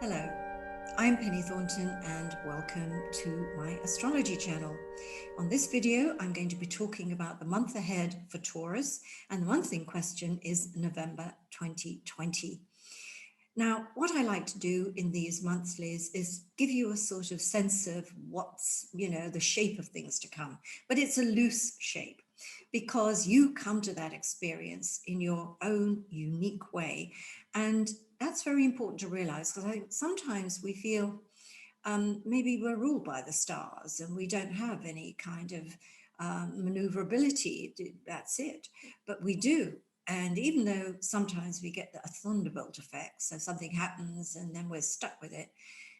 Hello, I'm Penny Thornton and welcome to my astrology channel. On this video, I'm going to be talking about the month ahead for Taurus, and the month in question is November 2020. Now, what I like to do in these monthlies is give you a sort of sense of what's, the shape of things to come, but it's a loose shape because you come to that experience in your own unique way. And that's very important to realize, because I think sometimes we feel maybe we're ruled by the stars and we don't have any kind of maneuverability. That's it. But we do. And even though sometimes we get a thunderbolt effect, so something happens and then we're stuck with it,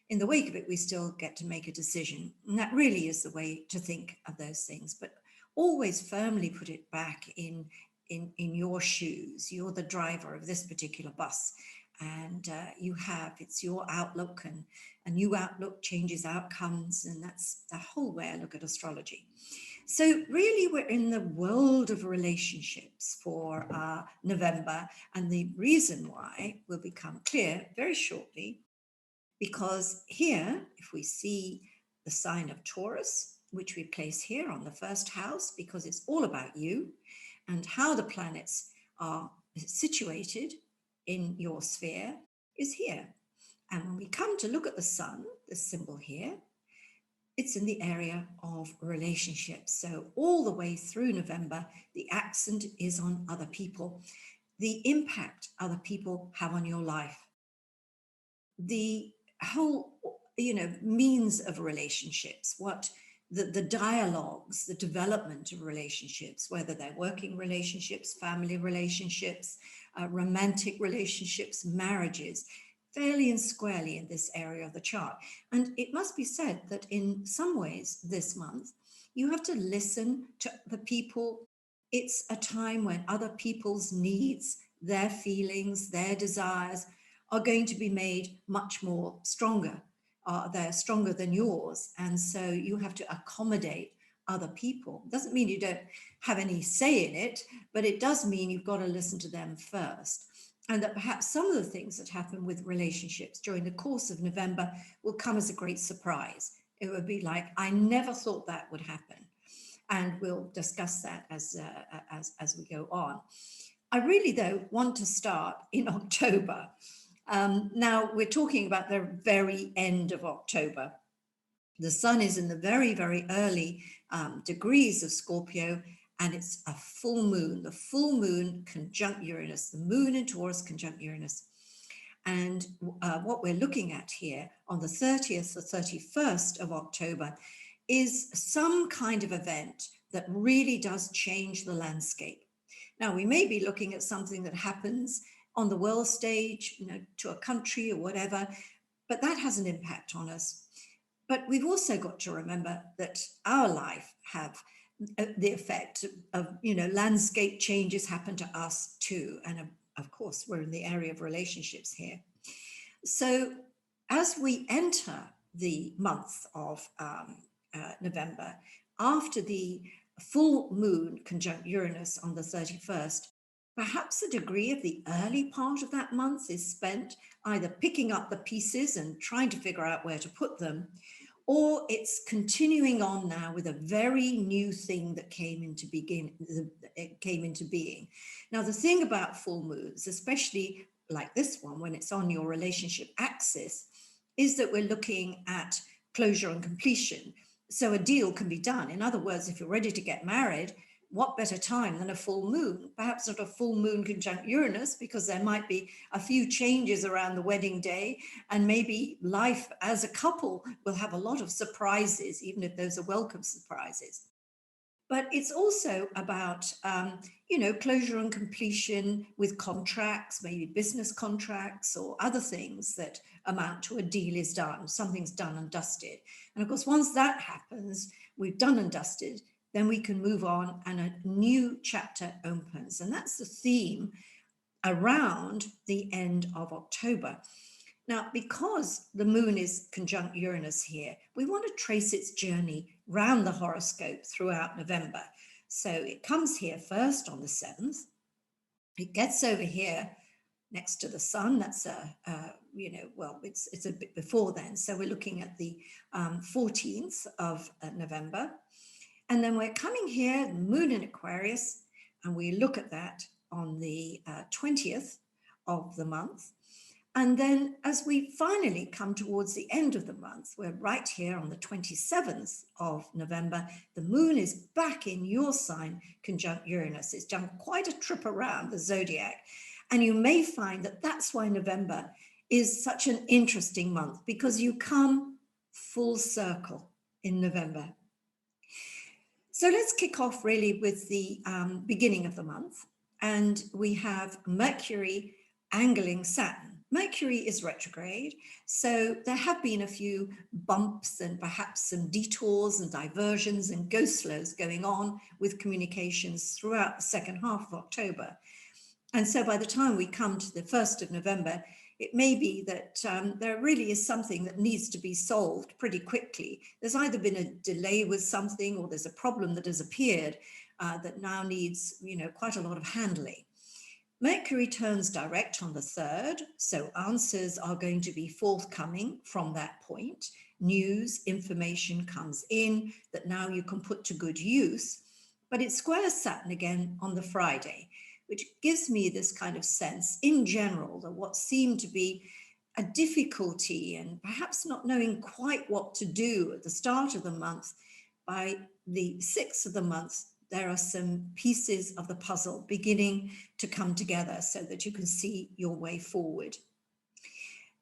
in the wake of it, we still get to make a decision. And that really is the way to think of those things. But always firmly put it back in your shoes. You're the driver of this particular bus. And it's your outlook, and a new outlook changes outcomes. And that's the whole way I look at astrology. So really, we're in the world of relationships for November. And the reason why will become clear very shortly, because here, if we see the sign of Taurus, which we place here on the first house, because it's all about you and how the planets are situated in your sphere, is here. And when we come to look at the sun, the symbol here, it's in the area of relationships. So all the way through November, the accent is on other people, the impact other people have on your life, the whole, means of relationships, what the dialogues, the development of relationships, whether they're working relationships, family relationships, romantic relationships, marriages, fairly and squarely in this area of the chart. And it must be said that in some ways this month, you have to listen to the people. It's a time when other people's needs, their feelings, their desires are going to be made much more stronger. They're stronger than yours. And so you have to accommodate other people. Doesn't mean you don't have any say in it, but it does mean you've got to listen to them first. And that perhaps some of the things that happen with relationships during the course of November will come as a great surprise. It would be like, I never thought that would happen. And we'll discuss that as we go on. I really, though, want to start in October. Now, we're talking about the very end of October. The sun is in the very, very early degrees of Scorpio, and it's a full moon, the full moon conjunct Uranus, the moon in Taurus conjunct Uranus. And what we're looking at here on the 30th or 31st of October is some kind of event that really does change the landscape. Now, we may be looking at something that happens on the world stage, to a country or whatever, but that has an impact on us. But we've also got to remember that our life have the effect of, landscape changes happen to us too. And of course, we're in the area of relationships here. So as we enter the month of November, after the full moon conjunct Uranus on the 31st, perhaps a degree of the early part of that month is spent either picking up the pieces and trying to figure out where to put them, or it's continuing on now with a very new thing that came into being. Now, the thing about full moons, especially like this one, when it's on your relationship axis, is that we're looking at closure and completion. So a deal can be done. In other words, if you're ready to get married, what better time than a full moon? Perhaps not a full moon conjunct Uranus, because there might be a few changes around the wedding day, and maybe life as a couple will have a lot of surprises, even if those are welcome surprises. But it's also about, closure and completion with contracts, maybe business contracts or other things that amount to a deal is done, something's done and dusted. And of course, once that happens, we've done and dusted, then we can move on and a new chapter opens. And that's the theme around the end of October. Now, because the moon is conjunct Uranus here, we want to trace its journey round the horoscope throughout November. So it comes here first on the 7th. It gets over here next to the sun. That's well, it's a bit before then. So we're looking at the 14th of November. And then we're coming here, the moon in Aquarius, and we look at that on the 20th of the month. And then as we finally come towards the end of the month, we're right here on the 27th of November. The moon is back in your sign, conjunct Uranus. It's done quite a trip around the zodiac. And you may find that that's why November is such an interesting month, because you come full circle in November. So let's kick off really with the beginning of the month. And we have Mercury angling Saturn. Mercury is retrograde, so there have been a few bumps and perhaps some detours and diversions and go slows going on with communications throughout the second half of October. And so by the time we come to the 1st of November, it may be that there really is something that needs to be solved pretty quickly. There's either been a delay with something, or there's a problem that has appeared that now needs, quite a lot of handling. Mercury turns direct on the 3rd, so answers are going to be forthcoming from that point. News, information comes in that now you can put to good use, but it squares Saturn again on the Friday, which gives me this kind of sense in general that what seemed to be a difficulty and perhaps not knowing quite what to do at the start of the month, by the 6th of the month, there are some pieces of the puzzle beginning to come together so that you can see your way forward.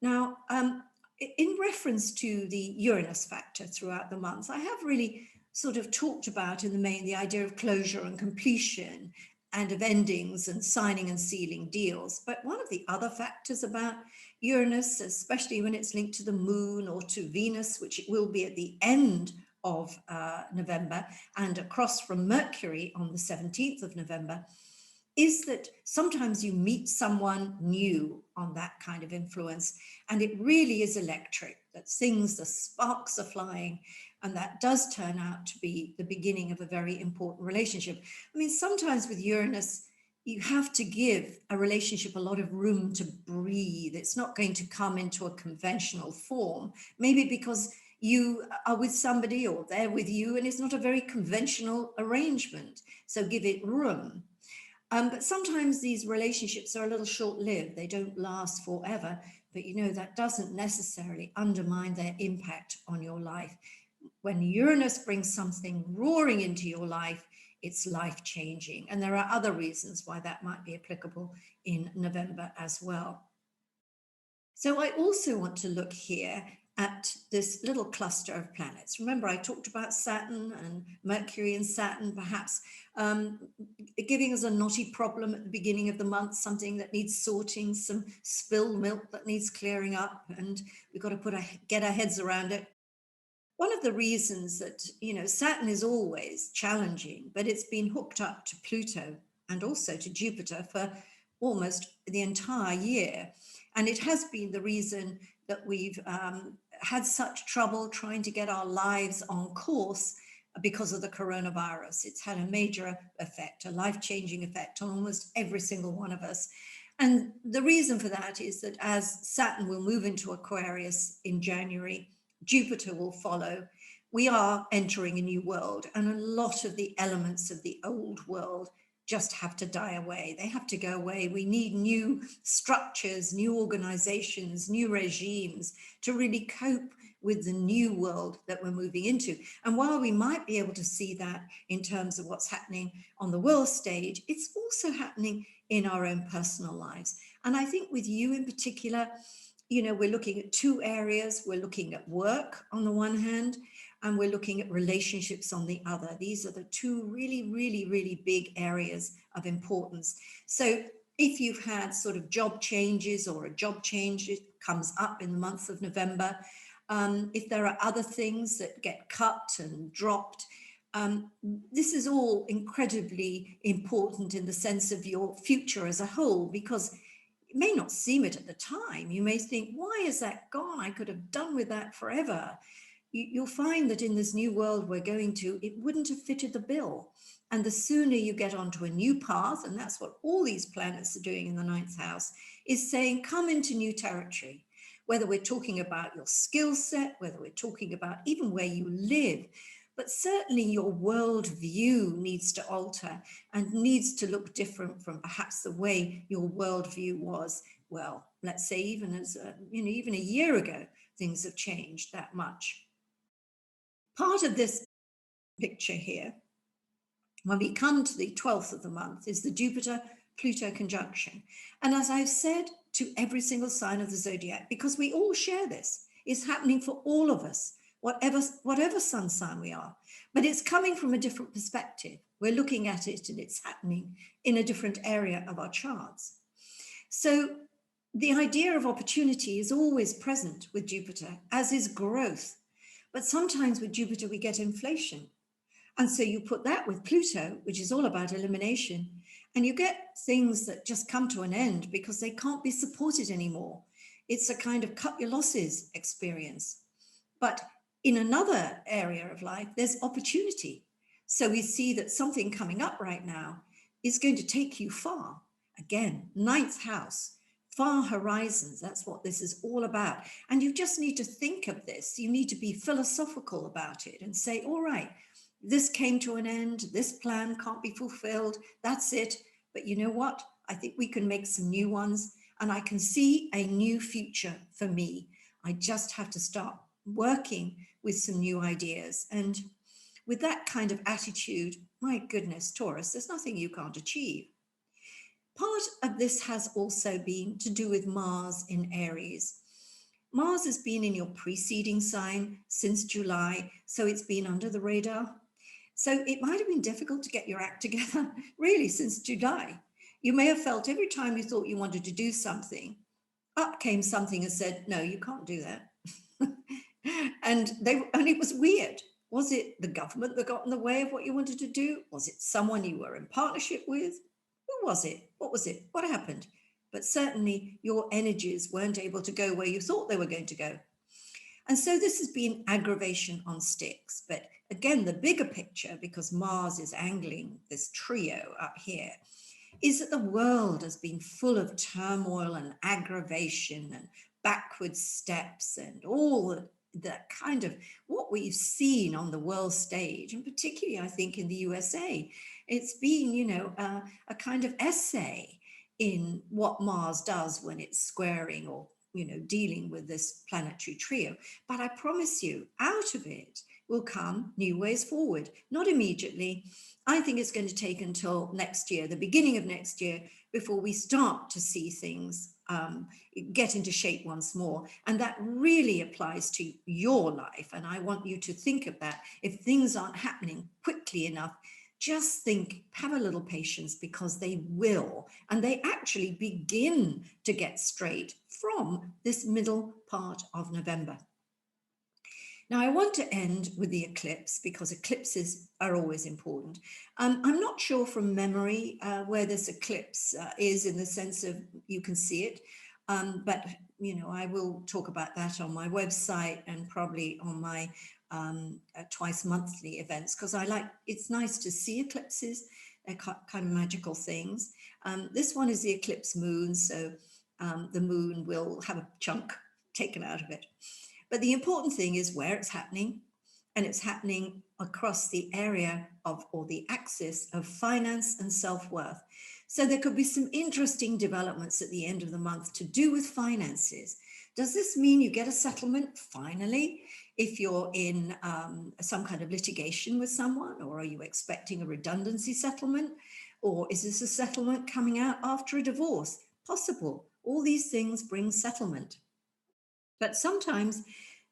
Now, in reference to the Uranus factor throughout the month, I have really sort of talked about in the main the idea of closure and completion and of endings and signing and sealing deals. But one of the other factors about Uranus, especially when it's linked to the moon or to Venus, which it will be at the end of November and across from Mercury on the 17th of November, is that sometimes you meet someone new on that kind of influence, and it really is electric, that the sparks are flying, and that does turn out to be the beginning of a very important relationship. I mean, sometimes with Uranus, you have to give a relationship a lot of room to breathe. It's not going to come into a conventional form, maybe because you are with somebody or they're with you, and it's not a very conventional arrangement. So give it room. But sometimes these relationships are a little short-lived. They don't last forever, but that doesn't necessarily undermine their impact on your life. When Uranus brings something roaring into your life, it's life-changing. And there are other reasons why that might be applicable in November as well. So I also want to look here at this little cluster of planets. Remember, I talked about Saturn and Mercury and Saturn, perhaps giving us a knotty problem at the beginning of the month, something that needs sorting, some spilled milk that needs clearing up, and we've got to get our heads around it. One of the reasons that, Saturn is always challenging, but it's been hooked up to Pluto and also to Jupiter for almost the entire year. And it has been the reason that we've had such trouble trying to get our lives on course because of the coronavirus. It's had a major effect, a life-changing effect on almost every single one of us. And the reason for that is that as Saturn will move into Aquarius in January, Jupiter will follow. We are entering a new world, and a lot of the elements of the old world just have to die away. They have to go away. We need new structures, new organizations, new regimes to really cope with the new world that we're moving into. And while we might be able to see that in terms of what's happening on the world stage, it's also happening in our own personal lives. And I think with you in particular, we're looking at two areas. We're looking at work on the one hand, and we're looking at relationships on the other. These are the two really, really, really big areas of importance. So if you've had sort of job changes or a job change comes up in the month of November, if there are other things that get cut and dropped, this is all incredibly important in the sense of your future as a whole, because it may not seem it at the time. You may think, why is that gone? I could have done with that forever. You'll find that in this new world we're going to, it wouldn't have fitted the bill. And the sooner you get onto a new path, and that's what all these planets are doing in the 9th house, is saying, come into new territory. whether we're talking about your skill set, whether we're talking about even where you live. But certainly your worldview needs to alter and needs to look different from perhaps the way your worldview was. Well, let's say even as even a year ago, things have changed that much. Part of this picture here, when we come to the 12th of the month, is the Jupiter-Pluto conjunction. And as I've said to every single sign of the zodiac, because we all share this, it's happening for all of us, whatever sun sign we are, but it's coming from a different perspective. We're looking at it and it's happening in a different area of our charts. So the idea of opportunity is always present with Jupiter, as is growth. But sometimes with Jupiter, we get inflation. And so you put that with Pluto, which is all about elimination, and you get things that just come to an end because they can't be supported anymore. It's a kind of cut your losses experience. But in another area of life, there's opportunity. So we see that something coming up right now is going to take you far. Again, ninth house, far horizons. That's what this is all about. And you just need to think of this. You need to be philosophical about it and say, all right, this came to an end. This plan can't be fulfilled. That's it. But you know what? I think we can make some new ones. And I can see a new future for me. I just have to start working with some new ideas. And with that kind of attitude, my goodness, Taurus, there's nothing you can't achieve. Part of this has also been to do with Mars in Aries. Mars has been in your preceding sign since July, so it's been under the radar. So it might have been difficult to get your act together, really, since July. You may have felt every time you thought you wanted to do something, up came something and said, no, you can't do that. and it was weird. Was it the government that got in the way of what you wanted to do? Was it someone you were in partnership with? Who was it? What was it? What happened? But certainly your energies weren't able to go where you thought they were going to go. And so this has been aggravation on sticks. But again, the bigger picture, because Mars is angling this trio up here, is that the world has been full of turmoil and aggravation and backward steps and all that kind of what we've seen on the world stage, and particularly, I think, in the USA. It's been, a kind of essay in what Mars does when it's squaring or dealing with this planetary trio. But I promise you, out of it will come new ways forward. Not immediately. I think it's going to take until next year, the beginning of next year, before we start to see things get into shape once more. And that really applies to your life. And I want you to think of that. If things aren't happening quickly enough, just think, have a little patience, because they will. And they actually begin to get straight from this middle part of November. Now, I want to end with the eclipse, because eclipses are always important. I'm not sure from memory where this eclipse is, in the sense of you can see it. But, I will talk about that on my website and probably on my twice monthly events, because it's nice to see eclipses. They're kind of magical things. This one is the eclipse moon, so the moon will have a chunk taken out of it. But the important thing is where it's happening, and it's happening across the area of, or the axis of, finance and self-worth. So there could be some interesting developments at the end of the month to do with finances. Does this mean you get a settlement finally if you're in some kind of litigation with someone, or are you expecting a redundancy settlement? Or is this a settlement coming out after a divorce? Possible. All these things bring settlement. But sometimes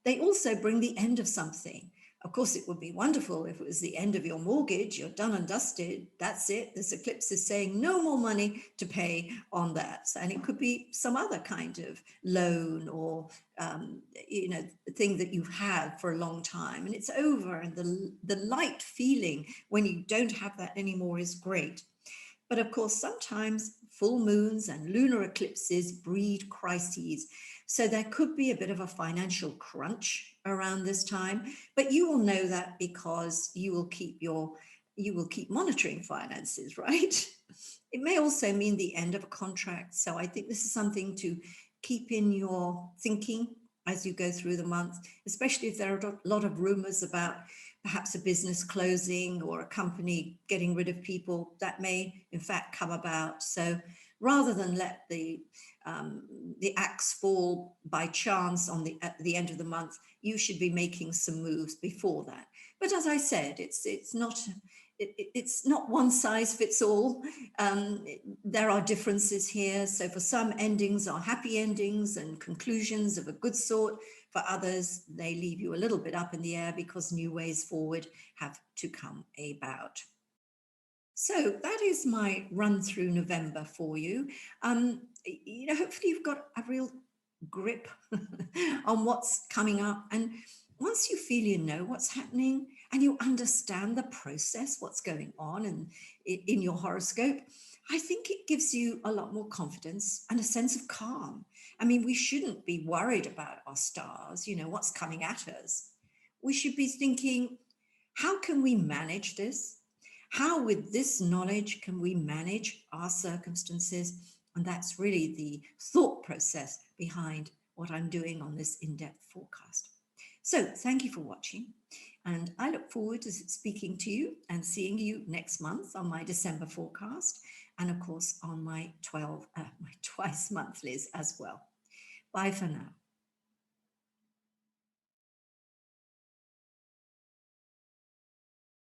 they also bring the end of something. Of course, it would be wonderful if it was the end of your mortgage. You're done and dusted. That's it. This eclipse is saying no more money to pay on that. And it could be some other kind of loan or, thing that you've had for a long time, and it's over. And the light feeling when you don't have that anymore is great. But of course, sometimes full moons and lunar eclipses breed crises. So there could be a bit of a financial crunch around this time, but you will know that because you will keep monitoring finances, right? It may also mean the end of a contract. So I think this is something to keep in your thinking as you go through the month, especially if there are a lot of rumors about perhaps a business closing or a company getting rid of people that may in fact come about. So rather than let the axe fall by chance at the end of the month, you should be making some moves before that. But as I said, it's not one size fits all. There are differences here. So for some, endings are happy endings and conclusions of a good sort. For others, they leave you a little bit up in the air because new ways forward have to come about. So that is my run through November for you. Hopefully you've got a real grip on what's coming up. And once you feel you know what's happening and you understand the process, what's going on in your horoscope, I think it gives you a lot more confidence and a sense of calm. I mean, we shouldn't be worried about our stars, what's coming at us. We should be thinking, how can we manage this? How, with this knowledge, can we manage our circumstances? And that's really the thought process behind what I'm doing on this in-depth forecast. So thank you for watching. And I look forward to speaking to you and seeing you next month on my December forecast. And of course, on my twice monthlies as well. Bye for now.